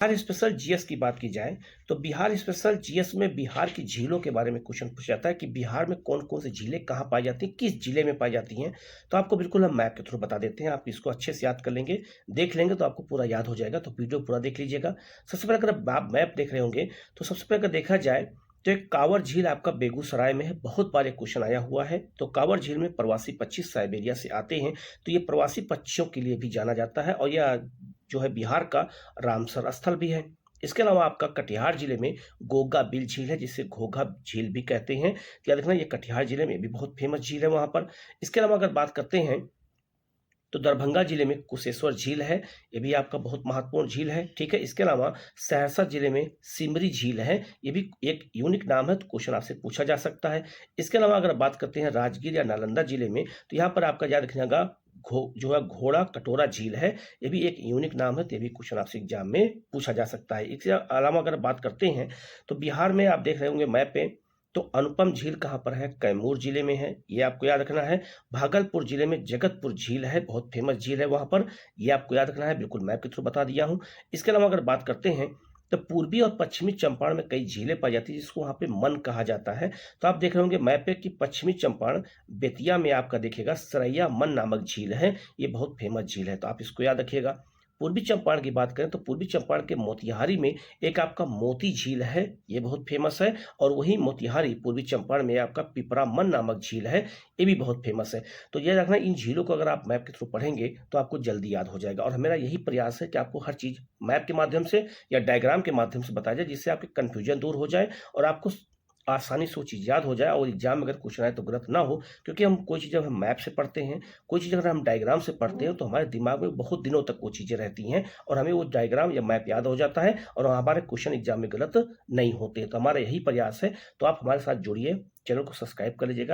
Bihar special GS की बात की जाए तो बिहार स्पेशल जीएस में बिहार की झीलों के बारे में क्वेश्चन पूछा जाता है कि बिहार में कौन-कौन सी झीलें कहाँ पाई जाती हैं, किस जिले में पाई जाती हैं। तो आपको बिल्कुल हम मैप के थ्रू बता देते हैं, आप इसको अच्छे से याद कर लेंगे, देख लेंगे तो आपको पूरा याद हो जाएगा, तो वीडियो पूरा देख लीजिएगा। सबसे पहले अगर आप मैप देख रहे होंगे, तो सबसे पहले अगर देखा जाए तो एक काँवड़ झील आपका बेगूसराय में है, बहुत बार ये क्वेश्चन आया हुआ है। तो काँवड़ झील में प्रवासी पक्षी साइबेरिया से आते हैं, तो ये प्रवासी पक्षियों के लिए भी जाना जाता है और यह जो है बिहार का रामसर स्थल भी है। इसके अलावा आपका कटिहार जिले में गोगा बिल झील है, जिसे घोघा झील भी कहते हैं। तो याद रखना ये कटिहार जिले में भी बहुत फेमस झील है वहाँ पर। इसके अलावा अगर बात करते हैं तो दरभंगा जिले में कुशेश्वर झील है, ये भी आपका बहुत महत्वपूर्ण झील है, ठीक है। इसके अलावा सहरसा जिले में सिमरी झील है, ये भी एक यूनिक नाम है, तो क्वेश्चन आपसे पूछा जा सकता है। इसके अलावा अगर बात करते हैं राजगीर या नालंदा जिले में, तो यहाँ पर आपका याद रखिएगा जो है घोड़ा कटोरा झील है, ये भी एक यूनिक नाम है, तो ये भी क्वेश्चन आपसे एग्जाम में पूछा जा सकता है। इसके अलावा अगर बात करते हैं तो बिहार में आप देख रहे होंगे मैप पे, तो अनुपम झील कहाँ पर है, कैमूर जिले में है, ये आपको याद रखना है। भागलपुर जिले में जगतपुर झील है, बहुत फेमस झील है वहाँ पर, ये आपको याद रखना है, बिल्कुल मैप के थ्रू बता दिया हूँ। इसके अलावा अगर बात करते हैं तो पूर्वी और पश्चिमी चंपारण में कई झीलें पाई जाती है, जिसको वहाँ पे मन कहा जाता है। तो आप देख रहे होंगे मैप पे कि पश्चिमी चंपारण बेतिया में आपका देखिएगा सरैया मन नामक झील है, ये बहुत फेमस झील है, तो आप इसको याद रखिएगा। पूर्वी चंपारण की बात करें तो पूर्वी चंपारण के मोतिहारी में एक आपका मोती झील है, ये बहुत फेमस है। और वहीं मोतिहारी पूर्वी चंपारण में आपका पिपरामन नामक झील है, ये भी बहुत फेमस है। तो ये रखना, इन झीलों को अगर आप मैप के थ्रू पढ़ेंगे तो आपको जल्दी याद हो जाएगा। और मेरा यही प्रयास है कि आपको हर चीज़ मैप के माध्यम से या डायग्राम के माध्यम से बताया जाए, जिससे आपकी कन्फ्यूजन दूर हो जाए और आपको आसानी से वो चीज़ याद हो जाए और एग्जाम में अगर क्वेश्चन आए तो गलत ना हो। क्योंकि हम कोई चीज़ जब हम मैप से पढ़ते हैं, कोई चीज़ अगर हम डायग्राम से पढ़ते हैं, तो हमारे दिमाग में बहुत दिनों तक वो चीज़ें रहती हैं और हमें वो डायग्राम या मैप याद हो जाता है और हमारे क्वेश्चन एग्जाम में गलत नहीं होते। तो हमारा यही प्रयास है, तो आप हमारे साथ जुड़िए, चैनल को सब्सक्राइब कर लीजिएगा।